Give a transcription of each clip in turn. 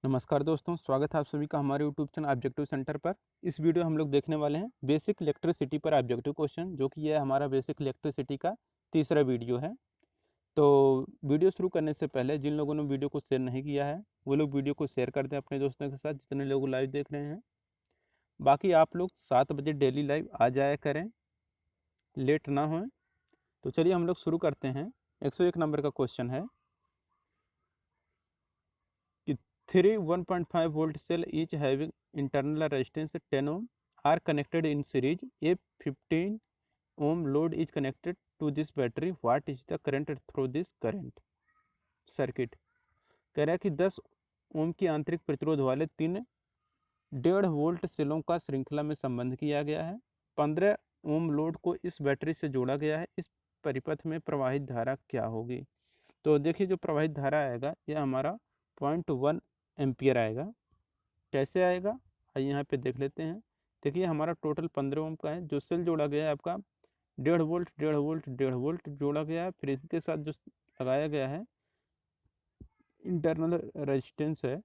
नमस्कार दोस्तों, स्वागत है आप सभी का हमारे यूट्यूब चैनल ऑब्जेक्टिव सेंटर पर। इस वीडियो हम लोग देखने वाले हैं बेसिक इलेक्ट्रिसिटी पर ऑब्जेक्टिव क्वेश्चन, जो कि यह हमारा बेसिक इलेक्ट्रिसिटी का तीसरा वीडियो है। तो वीडियो शुरू करने से पहले जिन लोगों ने वीडियो को शेयर नहीं किया है वो लोग वीडियो को शेयर कर दें अपने दोस्तों के साथ, जितने लोग लाइव देख रहे हैं। बाकी आप लोग 7 बजे डेली लाइव आ जाया करें, लेट ना हों। तो चलिए हम लोग शुरू करते हैं। 101 नंबर का क्वेश्चन है कि three 1.5 volt cell each having internal resistance 10 ohm are connected in series. A 15 ohm load is connected to this battery. What is the current through this current circuit? कह रहा है कि 10 ओम की आंतरिक प्रतिरोध वाले तीन 1.5 वोल्ट सेलों का श्रृंखला में संबंध किया गया है। 15 ओम लोड को इस बैटरी से जोड़ा गया है। इस परिपथ में प्रवाहित धारा क्या होगी? तो देखिए, जो प्रवाहित धारा आएगा यह हमारा 0.1 एम्पियर आएगा। कैसे आएगा आइए यहाँ पे देख लेते हैं। देखिए, हमारा टोटल 15 ओम का है। जो सेल जोड़ा गया है आपका 1.5 वोल्ट 1.5 वोल्ट 1.5 वोल्ट जोड़ा गया है। फिर इसके साथ जो लगाया गया है इंटरनल रेजिस्टेंस है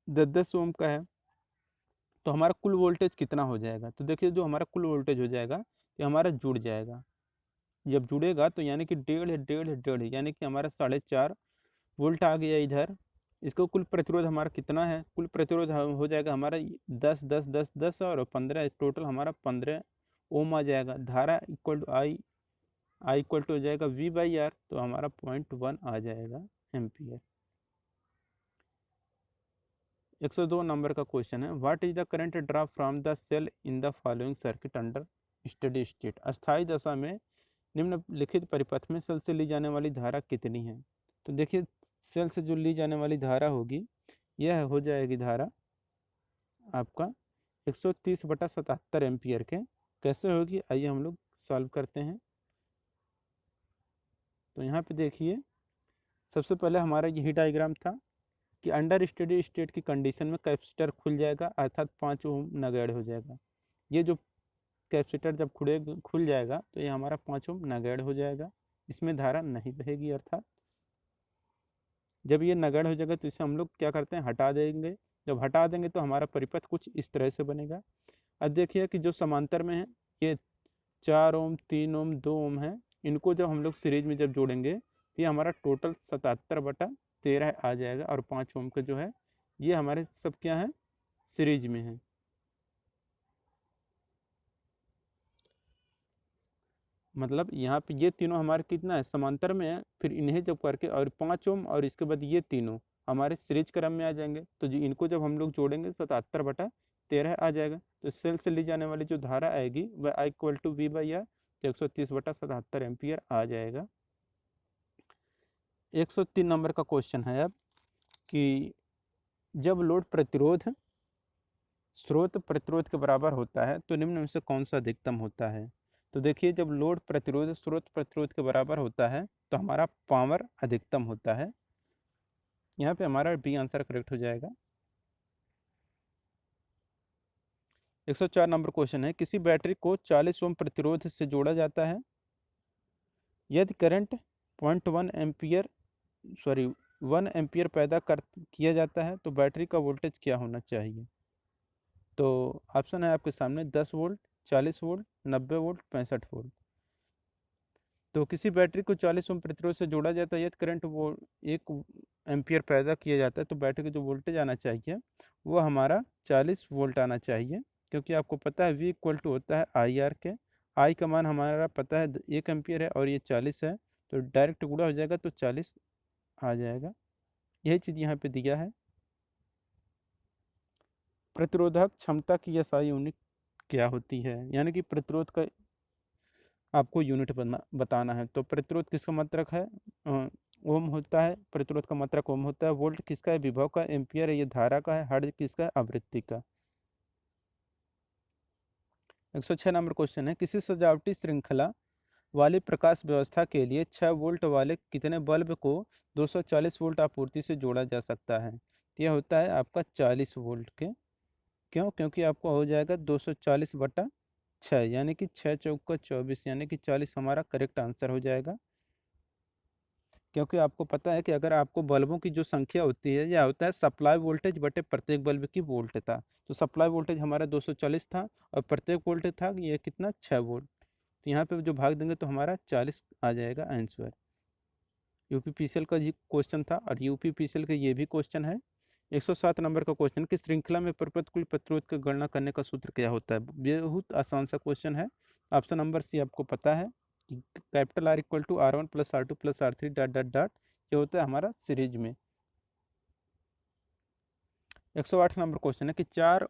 10 ओम का है। तो हमारा कुल वोल्टेज कितना हो जाएगा? तो देखिए, जो हमारा कुल वोल्टेज हो जाएगा ये हमारा जुड़ जाएगा। जब जुड़ेगा तो यानी कि 1.5 यानी कि हमारा 4.5 वोल्ट आ गया इधर। इसको कुल प्रतिरोध हमारा कितना है? कुल प्रतिरोध हो जाएगा हमारा 10 10 10 10 और 15, टोटल हमारा 15 ओम आ जाएगा। धारा equal to I equal to हो जाएगा V/R, तो हमारा 0.1 आ जाएगा एम्पियर। 102 नंबर का क्वेश्चन है, what is the current drop from the cell in the following circuit under steady state? अस्थायी दशा में निम्नलिखित परिपथ में सेल से ली जाने वाली धारा कितनी है? तो देखिए, सेल से जो ली जाने वाली धारा होगी यह हो जाएगी धारा आपका 130/77 एम्पियर के। कैसे होगी आइए हम लोग सॉल्व करते हैं। तो यहाँ पे देखिए, सबसे पहले हमारा यही डायग्राम था कि अंडर स्टेडी स्टेट की कंडीशन में कैपेसिटर खुल जाएगा, अर्थात 5 ओम नगण्य हो जाएगा। ये जो कैपेसिटर जब खुल जाएगा तो ये हमारा 5 ओम नगण्य हो जाएगा, इसमें धारा नहीं बहेगी। अर्थात जब ये नगण्य हो जाएगा तो इसे हम लोग क्या करते हैं, हटा देंगे। जब हटा देंगे तो हमारा परिपथ कुछ इस तरह से बनेगा। अब देखिए कि जो समांतर में है ये 4 ओम 3 ओम 2 ओम है। इनको जब हम लोग सीरीज में जब जोड़ेंगे तो ये हमारा टोटल 77/13 आ जाएगा। और 5 ओम का जो है ये हमारे सब क्या है, सीरीज में है। मतलब यहाँ पे ये तीनों हमारे कितना है, समांतर में है। फिर इन्हें जब करके और 5 ओम और इसके बाद ये तीनों हमारे सीरीज क्रम में आ जाएंगे। तो जो इनको जब हम लोग जोड़ेंगे 77/13 आ जाएगा। तो सेल से ली जाने वाली जो धारा आएगी वह आई इक्वल टू V/R, तो 130/77 एम्पियर आ जाएगा। 103 नंबर का क्वेश्चन है अब कि जब लोड प्रतिरोध स्रोत प्रतिरोध के बराबर होता है तो निम्न में से कौन सा अधिकतम होता है? तो देखिए, जब लोड प्रतिरोध स्रोत प्रतिरोध के बराबर होता है तो हमारा पावर अधिकतम होता है। यहाँ पे हमारा बी आंसर करेक्ट हो जाएगा। 104 नंबर क्वेश्चन है, किसी बैटरी को 40 ओम प्रतिरोध से जोड़ा जाता है। यदि करंट 0.1 एम्पियर 1 एम्पियर पैदा कर किया जाता है तो बैटरी का वोल्टेज क्या होना चाहिए? तो ऑप्शन है आपके सामने 10 वोल्ट, 40 वोल्ट, 90 वोल्ट, 65 वोल्ट। तो किसी बैटरी को 40 ओम प्रतिरोध से जोड़ा जाता है, यदि करंट वो 1 एम्पियर पैदा किया जाता है तो बैटरी का जो वोल्टेज आना चाहिए वो हमारा 40 वोल्ट आना चाहिए। क्योंकि आपको पता है V इक्वल टू होता है IR के। आई का मान हमारा पता है 1 एम्पियर है और ये 40 है, तो डायरेक्ट गुणा हो जाएगा तो 40 आ जाएगा। यही चीज़ यहाँ पे दिया है। प्रतिरोधक क्षमता की SI यूनिट क्या होती है? यानी कि प्रतिरोध का आपको यूनिट बताना है। तो प्रतिरोध किसका मात्रक है? ओम होता है। प्रतिरोध का मात्रक ओम होता है। वोल्ट किसका है? विभव का। एम्पियर है ये धारा का है। हर्ट्ज किसका है? आवृत्ति का। 106 नंबर क्वेश्चन है, किसी सजावटी श्रृंखला वाली प्रकाश व्यवस्था के लिए 6 वोल्ट वाले कितने बल्ब को 240 वोल्ट आपूर्ति से जोड़ा जा सकता है? तो यह होता है आपका 40 वोल्ट के। क्यों? क्योंकि आपको हो जाएगा 240/6, यानी कि 6 चौक का 24, यानी कि 40 हमारा करेक्ट आंसर हो जाएगा। क्योंकि आपको पता है कि अगर आपको बल्बों की जो संख्या होती है यह होता है सप्लाई वोल्टेज बटे प्रत्येक बल्ब की वोल्ट था। तो सप्लाई वोल्टेज हमारा 240 था और प्रत्येक वोल्टेज था ये कितना 6 वोल्ट। तो यहाँ पे जो भाग देंगे तो हमारा 40 आ जाएगा आंसर। यूपीपीसीएल का क्वेश्चन था और यूपीपीसीएल का ये भी क्वेश्चन है। 107 नंबर का क्वेश्चन कि श्रृंखला में परस्पर कुल प्रतिरोध की गणना करने का सूत्र क्या होता है। बहुत आसान सा क्वेश्चन है। ऑप्शन नंबर सी आपको पता है कि capital R equal to R1 plus R2 plus R3 dot dot dot ये होता है हमारा सीरीज में। 108 नंबर क्वेश्चन है कि 4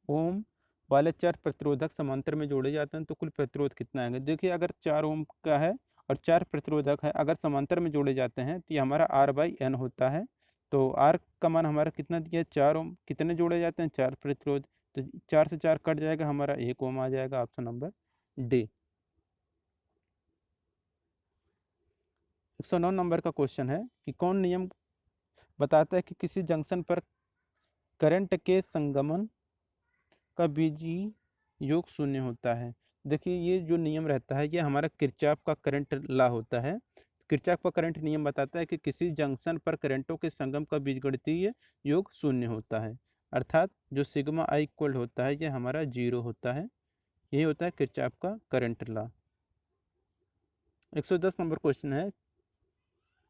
ओम वाले 4 प्रतिरोधक समांतर में जोड़े जाते हैं तो कुल प्रतिरोध कितना आएगा। देखिए अगर 4 ओम का है और 4 प्रतिरोधक है अगर समांतर में जोड़े जाते हैं तो ये हमारा R/N होता है। तो R का मान हमारा कितना दिया है 4 ओम, कितने जोड़े जाते हैं 4 प्रतिरोध, तो 4 से 4 कट जाएगा हमारा 1 ओम आ जाएगा ऑप्शन नंबर डी। 109 नंबर का क्वेश्चन है कि कौन नियम बताता है कि किसी जंक्शन पर करंट के संगमन का बीजीय योग शून्य होता है। देखिए ये जो नियम रहता है ये हमारा किरचॉफ का करंट लॉ होता है। किरचॉफ का करंट नियम बताता है कि किसी जंक्शन पर करंटों के संगम का बीजगणितीय योग शून्य होता है, अर्थात जो सिग्मा आई इक्वल होता है ये हमारा 0 होता है। यही होता है किरचॉफ का करंट लॉ। 110 नंबर क्वेश्चन है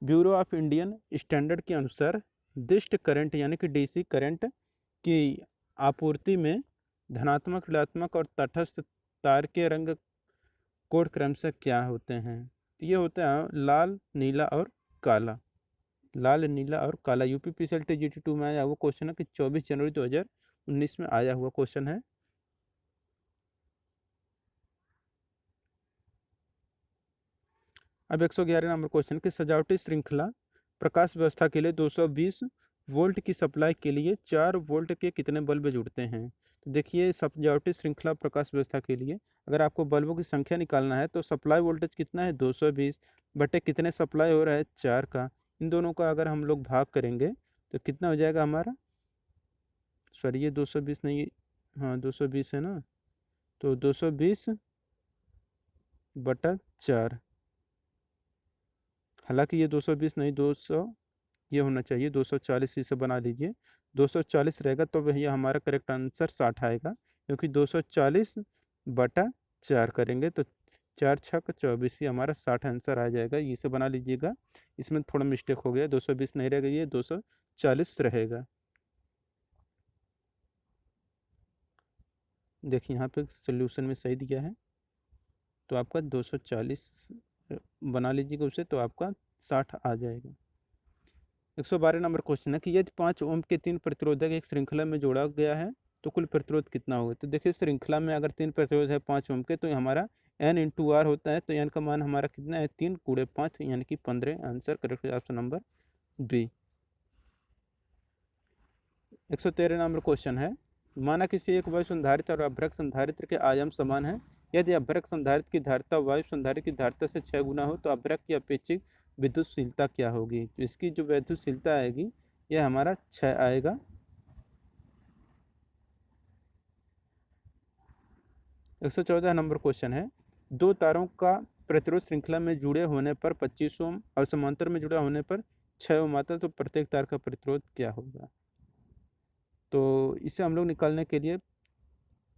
ब्यूरो ऑफ इंडियन स्टैंडर्ड के अनुसार दिष्ट करंट यानी कि डीसी करंट की आपूर्ति में धनात्मक, ऋणात्मक और तटस्थ तार के रंग कोड क्रमशः क्या होते हैं। तो ये होता है लाल, नीला और काला। लाल, नीला और काला यूपीपीसीएल GT2 में आया हुआ क्वेश्चन है कि 24 जनवरी 2019 में आया हुआ क्वेश्चन है। अब 111 नंबर क्वेश्चन की सजावटी श्रृंखला प्रकाश व्यवस्था के लिए 220 वोल्ट की सप्लाई के लिए 4 वोल्ट के कितने बल्ब जुड़ते हैं। तो देखिए सजावटी श्रृंखला प्रकाश व्यवस्था के लिए अगर आपको बल्बों की संख्या निकालना है तो सप्लाई वोल्टेज कितना है 220 बटे कितने सप्लाई हो रहा है 4 का, इन दोनों का अगर हम लोग भाग करेंगे तो कितना हो जाएगा हमारा, सॉरी ये 220 नहीं, हाँ 220 है ना, तो 220 बटा 4, हालांकि ये 220 नहीं 200 ये होना चाहिए 240 इसे बना लीजिए। 240 रहेगा तो भैया हमारा करेक्ट आंसर 60 आएगा, क्योंकि 240 बटा 4 करेंगे तो 4 छक 24 ही हमारा 60 आंसर आ जाएगा। इसे बना लीजिएगा, इसमें थोड़ा मिस्टेक हो गया, 220 नहीं रहेगा ये 240 रहेगा। देखिए यहाँ पे सोल्यूशन में सही दिया है तो आपका 240 बना लीजिएगा उसे तो आपका 60 आ जाएगा। 112 नंबर क्वेश्चन है कि यदि 5 ओम के 3 प्रतिरोधक एक श्रृंखला में जोड़ा गया है तो कुल प्रतिरोध कितना होगा। तो देखिए श्रृंखला में अगर 3 प्रतिरोध है 5 ओम के तो हमारा N इंटू आर होता है, तो N का मान हमारा कितना है 3 गुणे 5 यानी कि 15, answer correct option number B. 113 number question है माना किसी एक वायु संधारित्र और अभ्रक संधारित्र के आयाम समान है, यदि अभ्रक संधारित्र की धारिता वायु संधारित्र की धारिता से 6 गुना हो तो अभ्रक की अपेक्षित विद्युतशीलता क्या होगी। तो इसकी जो विद्युतशीलता आएगी यह हमारा 6 आएगा। 114 नंबर क्वेश्चन है दो तारों का प्रतिरोध श्रृंखला में जुड़े होने पर 25 ओम और समांतर में जुड़ा होने पर 6 ओम आता है, तो प्रत्येक तार का प्रतिरोध क्या होगा। तो इसे हम लोग निकालने के लिए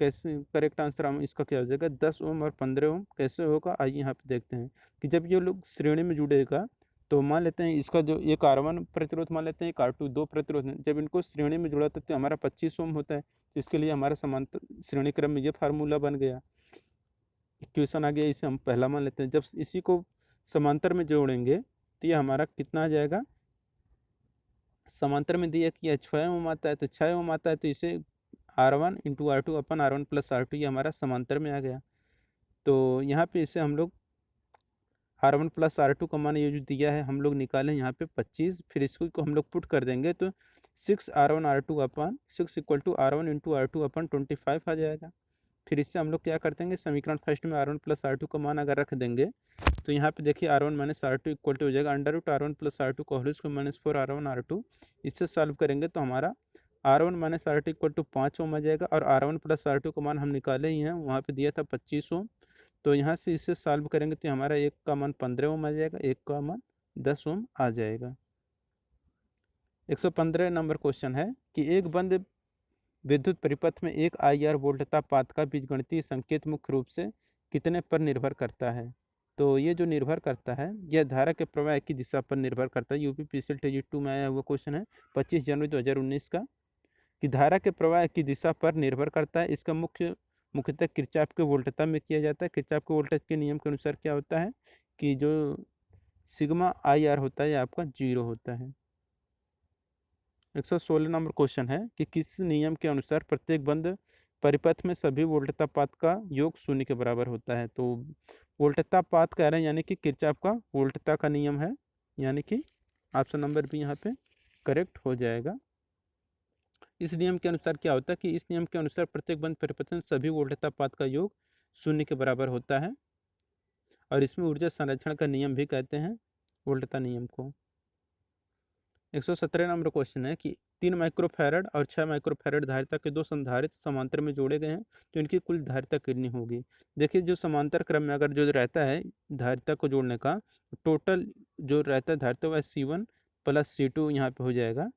कैसे करेक्ट आंसर हम इसका क्या हो जाएगा 10 ओम और 15 ओम कैसे होगा, आइए यहाँ पे देखते हैं कि जब ये लोग श्रेणी में जुड़ेगा तो मान लेते हैं इसका जो एक R1 प्रतिरोध मान लेते हैं एक R2 दो प्रतिरोध हैं, जब इनको श्रेणी में जुड़ा था तो हमारा 25 ओम होता है, तो इसके लिए हमारा समांतर श्रेणी क्रम में ये फार्मूला बन गया, इक्वेशन आ गया, इसे हम पहला मान लेते हैं। जब इसी को समांतर में जोड़ेंगे तो ये हमारा कितना आ जाएगा, समांतर में दिया कि 6 ओम आता है तो 6 ओम आता है, तो इसे R1 इंटू R2 अपन R1 प्लस R2 ये हमारा समांतर में आ गया। तो यहाँ पे इसे हम लोग R1 प्लस R2 का मान ये जो दिया है हम लोग निकालें यहाँ पे 25, फिर इसको को हम लोग पुट कर देंगे तो 6R1 R2 अपन 6 equal to R1 into R2 अपन 25 आ जाएगा। फिर इससे हम लोग क्या कर देंगे समीकरण फर्स्ट में R1 प्लस R2 का मान अगर रख देंगे तो यहाँ पे देखिए R1 minus R2 equal to हो जाएगा under root R1 plus R2 का whole square minus 4 R1 R2। इससे सॉल्व करेंगे तो हमारा R1 minus R2 equal to 5 ohm आ जाएगा, और R1 प्लस R2 का मान हम निकाले ही हैं, वहाँ पे दिया था 25 ओम, तो यहाँ से इसे सॉल्व करेंगे तो हमारा एक का मान 15 ओम आ जाएगा, एक का मान 10 ओम आ जाएगा। 115 नंबर क्वेश्चन है कि एक बंद विद्युत परिपथ में एक IR वोल्टता पात का बीजगणितीय संकेत मुख्य रूप से कितने पर निर्भर करता है। तो ये जो निर्भर करता है यह धारा के प्रवाह की दिशा पर निर्भर करता है। UPPCL TG2 में आया हुआ क्वेश्चन है 25 जनवरी 2019 का, कि धारा के प्रवाह की दिशा पर निर्भर करता है। इसका मुख्यतः किरचॉफ के वोल्टता में किया जाता है। किरचॉफ के वोल्टेज के नियम के अनुसार क्या होता है कि जो सिग्मा IR होता है आपका 0 होता है। 116 नंबर क्वेश्चन है कि किस नियम के अनुसार प्रत्येक बंद परिपथ में सभी वोल्टता पात का योग शून्य के बराबर होता है। तो वोल्टता पात कह रहे हैं यानी कि किरचॉफ का वोल्टता का नियम है, यानी कि ऑप्शन नंबर भी यहाँ पे करेक्ट हो जाएगा। इस नियम के अनुसार क्या होता है कि इस नियम के अनुसार प्रत्येक बंद परिपथ में सभी वोल्टता पात का योग शून्य के बराबर होता है, और इसमें ऊर्जा संरक्षण का नियम भी कहते हैं वोल्टता नियम को। 117 नंबर क्वेश्चन है कि 3 माइक्रोफैरड और 6 माइक्रोफैरड धारिता के दो संधारित्र समांतर में जोड़े गए हैं, तो इनकी कुल धारिता कितनी होगी। देखिए जो समांतर क्रम में अगर जो रहता है धारिता को जोड़ने का, टोटल जो रहता है धारिता वह C1 + C2 यहाँ पे हो जाएगा।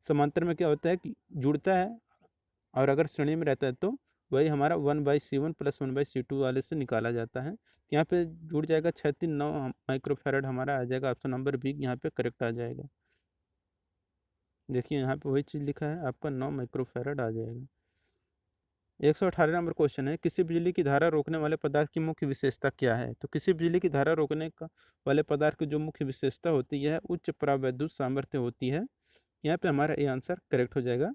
समांतर में क्या होता है कि जुड़ता है, और अगर श्रेणी में रहता है तो वही हमारा 1/C1 + 1/C2 वाले से निकाला जाता है। यहाँ पे जुड़ जाएगा 6 3 9 माइक्रोफैरड हमारा आ जाएगा। ऑप्शन नंबर बी यहाँ पे करेक्ट आ जाएगा। देखिए यहाँ पे वही चीज़ लिखा है, आपका 9 माइक्रोफैरड आ जाएगा। 118 नंबर क्वेश्चन है किसी बिजली की धारा रोकने वाले पदार्थ की मुख्य विशेषता क्या है। तो किसी बिजली की धारा रोकने का वाले पदार्थ की जो मुख्य विशेषता होती है उच्च परावैद्युत सामर्थ्य होती है। यहाँ पे हमारा ये आंसर करेक्ट हो जाएगा।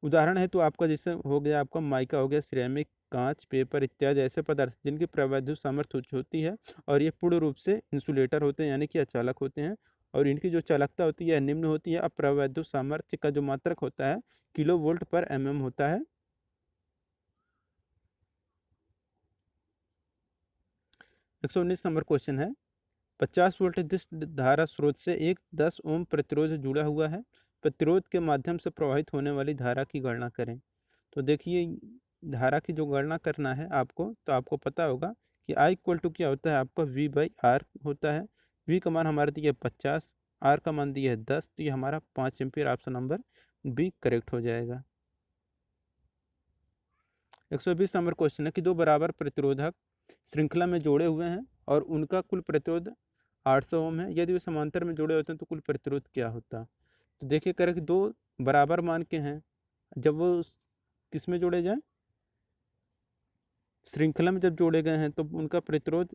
उदाहरण है तो आपका जैसे हो गया आपका माइका हो गया, सिरेमिक, कांच, पेपर इत्यादि ऐसे पदार्थ जिनकी परावैद्युत सामर्थ्य उच्च होती है और ये पूर्ण रूप से इंसुलेटर होते हैं यानी कि अचालक होते हैं, और इनकी जो चालकता होती है निम्न होती है। अपरावैद्युत सामर्थ्य का जो मात्रक होता है kV/mm होता है। 119 नंबर क्वेश्चन है 50 वोल्ट जिस धारा स्रोत से एक 10 ओम प्रतिरोध जुड़ा हुआ है, प्रतिरोध के माध्यम से प्रवाहित होने वाली धारा की गणना करें। तो देखिए धारा की जो गणना करना है आपको, तो आपको पता होगा कि I = क्या होता है आपका V/R होता है। V का मान हमारा दिया 50, R का मान दिया है 10, तो ये हमारा 5 ampere option number B correct हो जाएगा। 120 नंबर क्वेश्चन है कि दो बराबर प्रतिरोधक श्रृंखला में जोड़े हुए हैं और उनका कुल प्रतिरोध 800 ओम है। यदि वे समांतर में जुड़े होते हैं तो कुल प्रतिरोध क्या होता। तो देखिए करें कि दो बराबर मान के हैं, जब वो किस में जोड़े जाए, श्रृंखला में जब जोड़े गए हैं तो उनका प्रतिरोध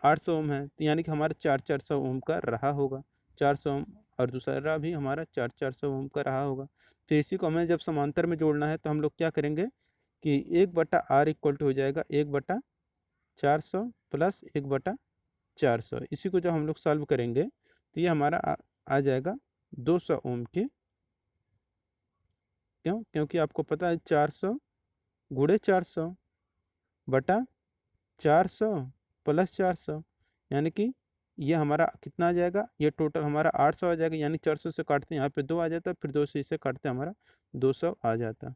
800 ओम है, तो यानी कि हमारा 400 ओम का रहा होगा। 400 ओम और दूसरा भी हमारा 400 ओम का रहा होगा। फिर इसी को हमें जब समांतर में जोड़ना है तो हम लोग क्या करेंगे कि 1/R = हो जाएगा 1/400 + 1/400। इसी को जब हम लोग सॉल्व करेंगे तो ये हमारा आ जाएगा 200 ओम के। क्यों? क्योंकि आपको पता है 400 × 400 बटा 400 + 400, यानी कि ये हमारा कितना आ जाएगा, ये टोटल हमारा 800 आ जाएगा। यानी 400 से काटते हैं यहाँ पे 2 आ जाता, फिर 2 से इसे काटते हमारा 200 आ जाता।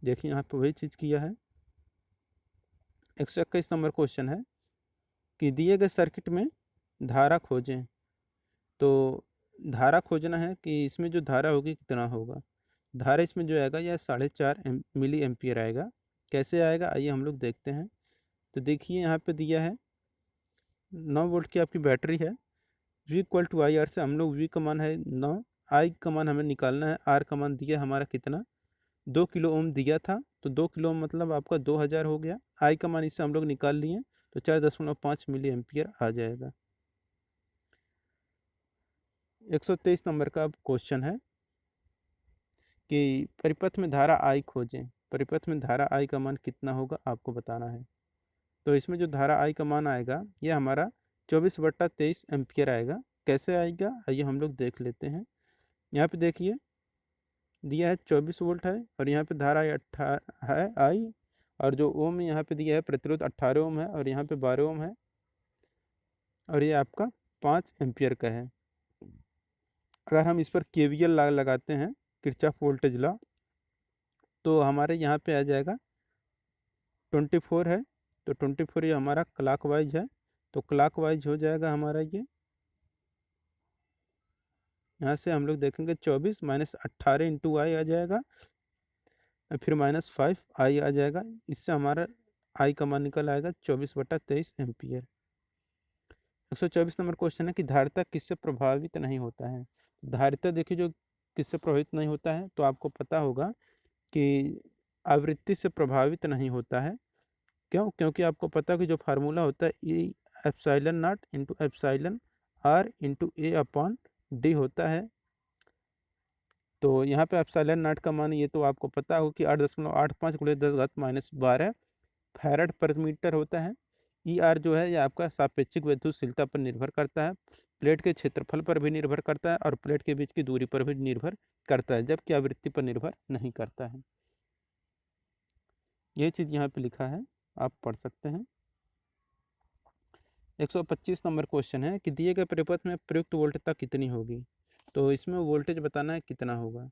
देखिए यहाँ पे वही चीज़ किया है। 121 नंबर क्वेश्चन है कि दिए गए सर्किट में धारा खोजें। तो धारा खोजना है कि इसमें जो धारा होगी कितना होगा। धारा इसमें जो आएगा यह 4.5 मिली एम्पियर आएगा। कैसे आएगा आइए हम लोग देखते हैं। तो देखिए यहाँ पे दिया है 9 वोल्ट की आपकी बैटरी है। V = IR से हम लोग V का मान है 9, I का मान हमें निकालना है। R का मान दिया हमारा कितना 2 किलो ओम दिया था, तो 2 किलो ओम मतलब आपका 2000 हो गया। I का मान इससे हम लोग निकाल लिए तो 4.5 मिली एम्पियर आ जाएगा। 123 नंबर का क्वेश्चन है कि परिपथ में धारा I खोजें। परिपथ में धारा I का मान कितना होगा आपको बताना है। तो इसमें जो धारा I का मान आएगा यह हमारा 24/23 एम्पियर आएगा। कैसे आएगा आइए हम लोग देख लेते हैं। यहाँ पे देखिए दिया है 24 वोल्ट है, और यहाँ पे धारा है I, और जो ओम यहाँ पे दिया है प्रतिरोध 18 ओम है, और यहाँ पे 12 ओम है, और ये आपका 5 एम्पियर का है। अगर हम इस पर KVL लगाते हैं, किरचॉफ वोल्टेज लॉ, तो हमारे यहाँ पे आ जाएगा 24 है, तो 24 ये हमारा क्लॉकवाइज है, तो क्लॉकवाइज हो जाएगा हमारा ये, यहाँ से हम लोग देखेंगे 24 माइनस 18 इंटू आई आ जाएगा, और फिर -5 आई आ जाएगा। इससे हमारा आई का मान निकल आएगा 24/23 एम्पियर। 124 नंबर क्वेश्चन है कि धारिता किससे प्रभावित नहीं होता है। धारिता देखिए जो किससे प्रभावित नहीं होता है, तो आपको पता होगा कि आवृत्ति से प्रभावित नहीं होता है। क्यों? क्योंकि आपको पता है कि जो फार्मूला होता है E epsilon naught into epsilon R into A upon D होता है। तो यहाँ पे एप्सिलॉन नॉट का मान ये तो आपको पता हो कि 8.85 × 10⁻12 फैराड पर मीटर होता है। ई आर जो है ये आपका सापेक्षिक विद्युतशीलता पर निर्भर करता है, प्लेट के क्षेत्रफल पर भी निर्भर करता है और प्लेट के बीच की दूरी पर भी निर्भर करता है, जबकि आवृत्ति पर निर्भर नहीं करता है। ये चीज़ यहाँ पे लिखा है, आप पढ़ सकते हैं। 125 नंबर क्वेश्चन है कि दिए गए परिपथ में प्रयुक्त वोल्टता कितनी होगी। तो इसमें वोल्टेज बताना है कितना होगा।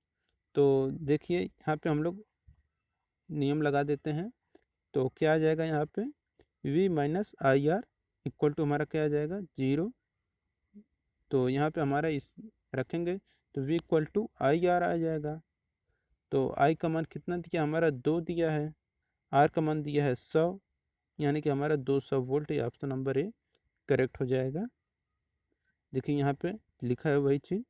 तो देखिए यहाँ पे हम लोग नियम लगा देते हैं। तो क्या आ जाएगा यहाँ पे V minus I R equal to हमारा क्या आ जाएगा 0। तो यहाँ पे हमारा इस रखेंगे तो V equal to I R आ जाएगा। तो I का मान कितना दिया हमारा 2 दिया है, R का मान दिया है 100, यानी कि हमारा 200 वोल्ट। ये ऑप्शन नंबर ए करेक्ट हो जाएगा। देखिए यहाँ पे लिखा है वही चीज़,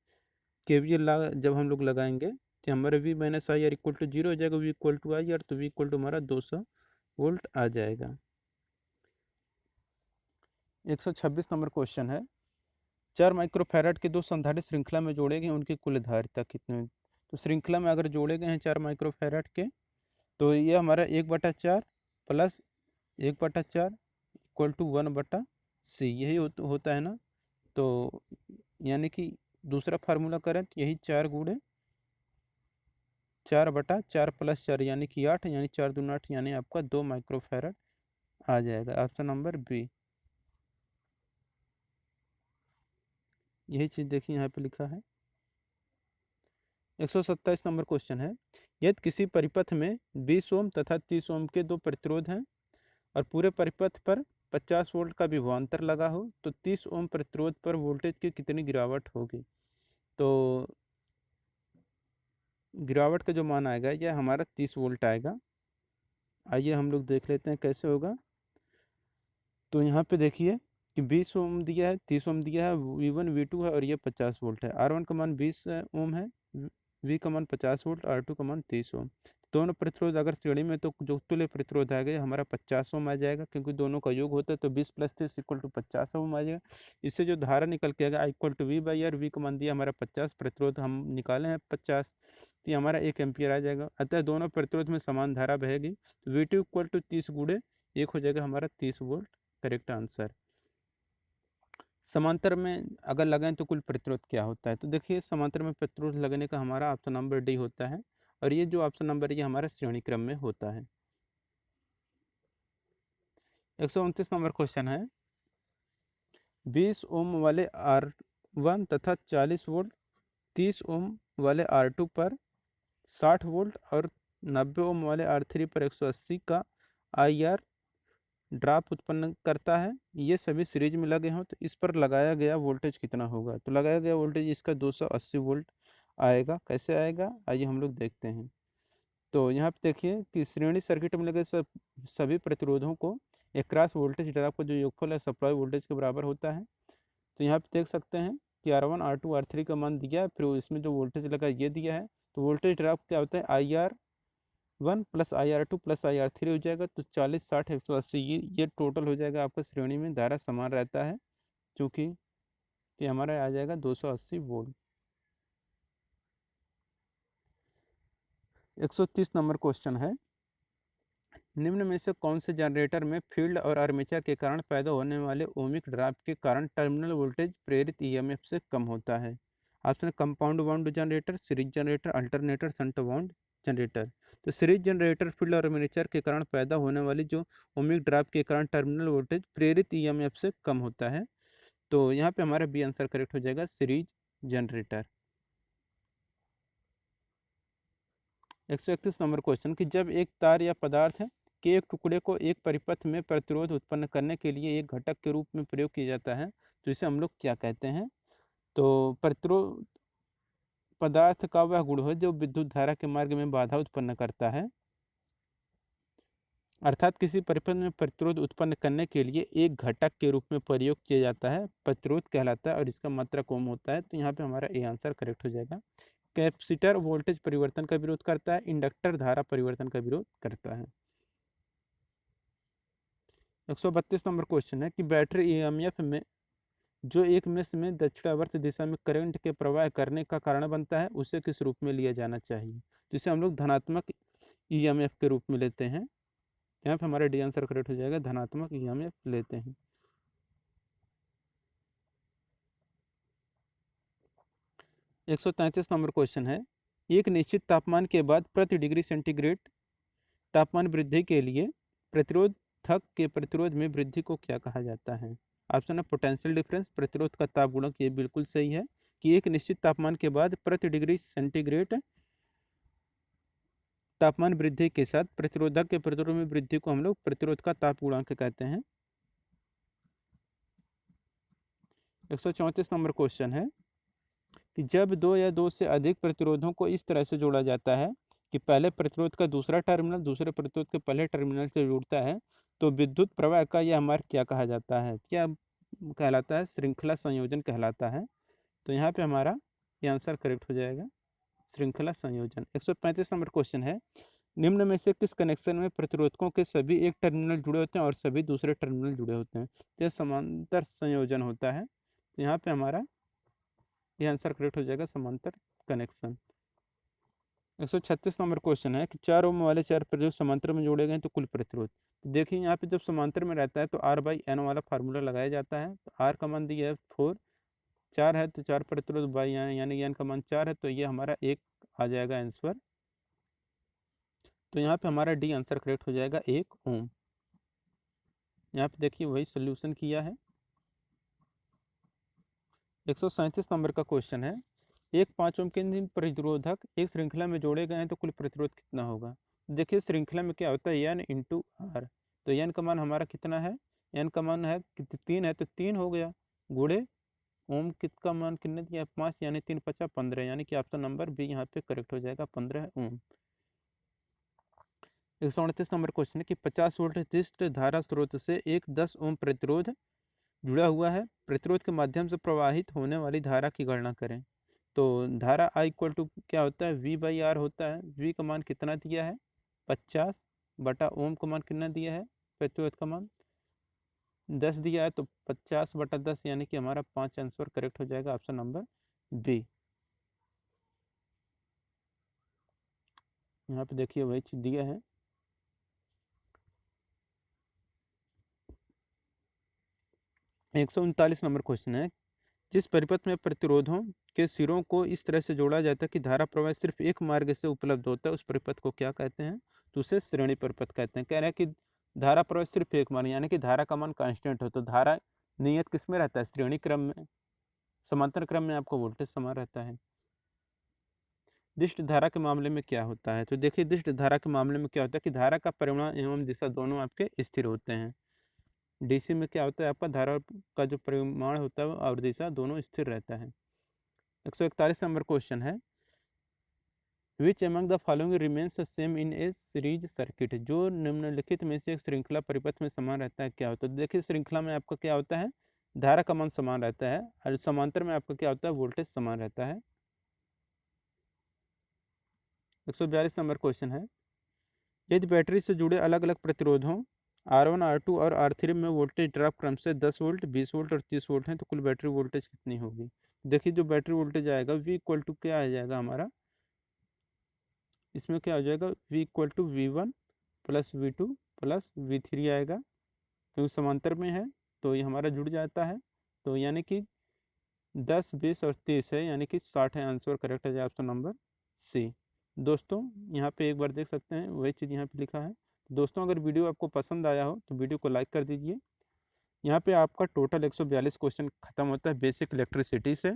KVL जब हम लोग लगाएंगे तो हमारे V minus I R equal to 0 हो जाएगा, V equal to I R, तो V इक्वल टू हमारा 200 वोल्ट आ जाएगा। 126 नंबर क्वेश्चन है 4 माइक्रोफैराड के 2 संधारित्र श्रृंखला में जोड़े गए, उनकी कुल धारिता कितनी। तो श्रृंखला में अगर जोड़े गए हैं 4 माइक्रोफैराड के, तो ये हमारा 1/4 प्लस 1/4 इक्वल टू 1/c, यही होता है ना। तो यानी कि दूसरा फार्मूला करें तो यही 4 गुणे 4/4 प्लस 4 यानी कि 8, यानी 4 दूनी 8, यानी आपका 2 माइक्रोफैराड आ जाएगा। ऑप्शन नंबर बी, यही चीज़ देखिए यहाँ पे लिखा है। 127 नंबर क्वेश्चन है यदि किसी परिपथ में 20 ओम तथा 30 ओम के 2 प्रतिरोध हैं और पूरे परिपथ पर 50 वोल्ट का विभवांतर लगा हो, तो 30 ओम प्रतिरोध पर वोल्टेज की कितनी गिरावट होगी। तो गिरावट का जो मान आएगा यह हमारा 30 वोल्ट आएगा। आइए हम लोग देख लेते हैं कैसे होगा। तो यहाँ पे देखिए कि 20 ओम दिया है, 30 ओम दिया है, V1 V2 है और ये 50 वोल्ट है। R1 का मान 20 ओम है, V का मान 50 वोल्ट, R2 का मान 30 ओम। दोनों प्रतिरोध अगर श्रेणी में तो जो तुल्य प्रतिरोध आएगा ये हमारा 50 ओम आ जाएगा, क्योंकि दोनों का योग होता है तो 20 + 30 इक्वल टू 50 ओम आ जाएगा। इससे जो धारा निकल के आएगा I equal to V/R, V का मान दिया हमारा 50, प्रतिरोध हम निकाले हैं 50, तो ये हमारा 1 एम्पियर आ जाएगा। अतः दोनों प्रतिरोध में समान धारा बहेगी, तो V2 इक्वल टू 30 गुणे 1 हो जाएगा हमारा 30 वोल्ट, करेक्ट आंसर। समांतर में अगर लगाएं तो कुल प्रतिरोध क्या होता है। तो देखिए समांतर में प्रतिरोध लगने का हमारा ऑप्शन नंबर डी होता है, और ये जो ऑप्शन नंबर ये हमारा श्रेणी क्रम में होता है। 129 नंबर क्वेश्चन है 20 ओम वाले R1 तथा 40 वोल्ट 30 ओम वाले R2 पर 60 वोल्ट और 90 ओम वाले R3 पर 180 का IR ड्रॉप उत्पन्न करता है, ये सभी सीरीज में लगे हों, तो इस पर लगाया गया वोल्टेज कितना होगा। तो लगाया गया वोल्टेज इसका 280 वोल्ट आएगा। कैसे आएगा आइए हम लोग देखते हैं। तो यहाँ पे देखिए कि श्रेणी सर्किट में लगे सभी प्रतिरोधों को एक क्रॉस वोल्टेज ड्रॉप का जो योगफल है सप्लाई वोल्टेज के बराबर होता है। तो यहाँ पे देख सकते हैं कि R1 R2 R3 का मान दिया है, फिर इसमें जो वोल्टेज लगा ये दिया है। तो वोल्टेज ड्रॉप क्या होता है IR1 + IR2 + IR3 हो जाएगा। तो 40 60 180 ये टोटल हो जाएगा आपका, श्रेणी में धारा समान रहता है, क्योंकि ये हमारा आ जाएगा 280 वोल्ट। 130 नंबर क्वेश्चन है निम्न में से कौन से जनरेटर में फील्ड और आर्मेचर के कारण पैदा होने वाले ओमिक ड्रॉप के कारण टर्मिनल वोल्टेज प्रेरित ईएमएफ से कम होता है। Option compound wound generator, series generator, alternator, shunt wound generator. तो सीरीज जनरेटर फील्ड और आर्मेचर के कारण पैदा होने वाली जो ओमिक ड्रॉप के कारण टर्मिनल वोल्टेज प्रेरित ईएमएफ से कम होता है। तो यहाँ पे हमारा बी आंसर करेक्ट हो जाएगा, सीरीज जनरेटर। 131 नंबर क्वेश्चन कि जब एक तार या पदार्थ है कि एक टुकड़े को एक परिपथ में प्रतिरोध उत्पन्न करने के लिए एक घटक के रूप में प्रयोग किया जाता है तो इसे हम लोग क्या कहते हैं। तो प्रतिरोध पदार्थ का वह गुण है जो विद्युत धारा के मार्ग में बाधा उत्पन्न करता है, अर्थात किसी परिपथ में प्रतिरोध उत्पन्न करने के लिए एक घटक के रूप में प्रयोग किया जाता है, प्रतिरोध कहलाता है और इसका मात्रक ओम होता है। तो यहाँ पे हमारा ए आंसर करेक्ट हो जाएगा। कैपेसिटर वोल्टेज परिवर्तन का विरोध करता है, इंडक्टर धारा परिवर्तन का विरोध करता है। 132 नंबर क्वेश्चन है कि बैटरी ईएमएफ में जो एक मेष में दक्षिणावर्त दिशा में करंट के प्रवाह करने का कारण बनता है उसे किस रूप में लिया जाना चाहिए। तो इसे हम लोग धनात्मक ईएमएफ के रूप में लेते हैं। यहाँ पे हमारा डी आंसर करेक्ट हो जाएगा, धनात्मक ईएमएफ लेते हैं। 133 नंबर क्वेश्चन है एक निश्चित तापमान के बाद प्रति डिग्री सेंटीग्रेड तापमान वृद्धि के लिए प्रतिरोधक के प्रतिरोध में वृद्धि को क्या कहा जाता है। ऑप्शन है पोटेंशियल डिफरेंस, प्रतिरोध का ताप गुणक, ये बिल्कुल सही है कि एक निश्चित तापमान के बाद प्रति डिग्री सेंटीग्रेड तापमान वृद्धि के साथ प्रतिरोधक के प्रतिरोध में वृद्धि को हम लोग प्रतिरोध का ताप गुणांक कहते हैं। 134 नंबर क्वेश्चन है कि जब दो या दो से अधिक प्रतिरोधों को इस तरह से जोड़ा जाता है कि पहले प्रतिरोध का दूसरा टर्मिनल दूसरे प्रतिरोध के पहले टर्मिनल से जुड़ता है तो विद्युत प्रवाह का यह मार्ग क्या कहा जाता है, क्या कहलाता है, श्रृंखला संयोजन कहलाता है। तो यहाँ पे हमारा ये आंसर करेक्ट हो जाएगा, श्रृंखला संयोजन। 135 नंबर क्वेश्चन है निम्न में से किस कनेक्शन में प्रतिरोधकों के सभी एक टर्मिनल जुड़े होते हैं और सभी दूसरे टर्मिनल जुड़े होते हैं। तो यह समांतर संयोजन होता है। तो यहाँ पे हमारा यह आंसर करेक्ट हो जाएगा, समांतर कनेक्शन। 136 नंबर क्वेश्चन है कि 4 ओम वाले 4 प्रतिरोध समांतर में जोड़े गए तो कुल प्रतिरोध। तो देखिए यहाँ पे जब समांतर में रहता है तो R/N वाला फार्मूला लगाया जाता है। तो R का मान दिया है 4, 4 है तो 4 प्रतिरोध बाई यानी N का मान 4 है तो ये हमारा 1 आ जाएगा आंसर। तो यहाँ पे हमारा डी आंसर करेक्ट हो जाएगा 1 ओम। यहाँ पे देखिए वही सोल्यूशन किया है। 137 नंबर का क्वेश्चन है एक 5 ओम के प्रतिरोधक एक श्रृंखला में जोड़े गए हैं तो कुल प्रतिरोध कितना होगा। देखिए श्रृंखला में क्या होता है N इंटू R। तो N का मान हमारा कितना है, N का मान है 3 है तो 3 हो गया, गुणे ओम का मान कितने दिया 5 यानी 3 × 5 = 15 यानी कि आपका नंबर भी यहाँ पे करेक्ट हो जाएगा 15 ओम। 138 नंबर क्वेश्चन है कि 50 वोल्ट विशिष्ट धारा स्रोत से एक 10 ओम प्रतिरोध जुड़ा हुआ है, प्रतिरोध के माध्यम से प्रवाहित होने वाली धारा की गणना करें। तो धारा I = क्या होता है V/R होता है। V का मान कितना दिया है 50 बटा ओम का मान कितना दिया है, प्रतिरोध का मान 10 दिया है तो 50/10 यानी कि हमारा 5 आंसर करेक्ट हो जाएगा, ऑप्शन नंबर बी। यहाँ पे देखिए वही चीज दिया है। 139 नंबर क्वेश्चन है जिस परिपथ में प्रतिरोधों के सिरों को इस तरह से जोड़ा जाता है कि धारा प्रवाह सिर्फ एक मार्ग से उपलब्ध होता है उस परिपथ को क्या कहते हैं। तो उसे श्रेणी परिपथ कहते हैं। कह रहे हैं कि धारा प्रवाह सिर्फ एक मार्ग यानी कि धारा का मान कांस्टेंट हो तो धारा नियत किस में रहता है, श्रेणी क्रम में। समांतर क्रम में आपको वोल्टेज समान रहता है। दिष्ट धारा के मामले में क्या होता है, तो देखिए दिष्ट धारा के मामले में क्या होता है कि धारा का परिमाण एवं दिशा दोनों आपके स्थिर होते हैं। डीसी में क्या होता है आपका धारा का जो परिमाण होता है और दिशा दोनों स्थिर रहता है। 141 नंबर क्वेश्चन है which among the following remains same in A series circuit. जो निम्नलिखित में से एक श्रृंखला परिपथ में समान रहता है क्या होता है। देखिए श्रृंखला में आपका क्या होता है धारा का मान समान रहता है और समांतर में आपका क्या होता है वोल्टेज समान रहता है। 142 नंबर क्वेश्चन है यदि बैटरी से जुड़े अलग अलग प्रतिरोधों R1 R2 और R3 में वोल्टेज ड्रॉप क्रम से 10 वोल्ट 20 वोल्ट और 30 वोल्ट है तो कुल बैटरी वोल्टेज कितनी होगी। देखिए जो बैटरी वोल्टेज आएगा V = क्या आ जाएगा हमारा, इसमें क्या हो जाएगा V = V1 + V2 + V3 आएगा क्योंकि समांतर में है तो ये हमारा जुड़ जाता है। तो यानी कि 10 20 और 30 है यानी कि 60 है, आंसर करेक्ट है ऑप्शन नंबर सी। दोस्तों यहाँ पे एक बार देख सकते हैं वही चीज़ यहाँ पे लिखा है। दोस्तों अगर वीडियो आपको पसंद आया हो तो वीडियो को लाइक कर दीजिए। यहाँ पे आपका टोटल 142 क्वेश्चन खत्म होता है बेसिक इलेक्ट्रिसिटी से।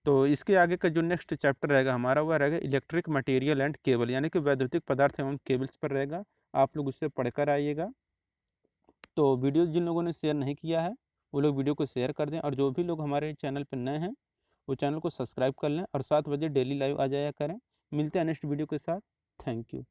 तो इसके आगे का जो नेक्स्ट चैप्टर रहेगा हमारा वह रहेगा इलेक्ट्रिक मटेरियल एंड केबल यानी कि वैद्युतिक पदार्थ एवं केबल्स पर रहेगा। आप लोग उससे पढ़कर आइएगा। तो वीडियो जिन लोगों ने शेयर नहीं किया है वो लोग वीडियो को शेयर कर दें, और जो भी लोग हमारे चैनल पर नए हैं वो चैनल को सब्सक्राइब कर लें, और 7 बजे डेली लाइव आ जाया करें। मिलते हैं नेक्स्ट वीडियो के साथ। Thank you.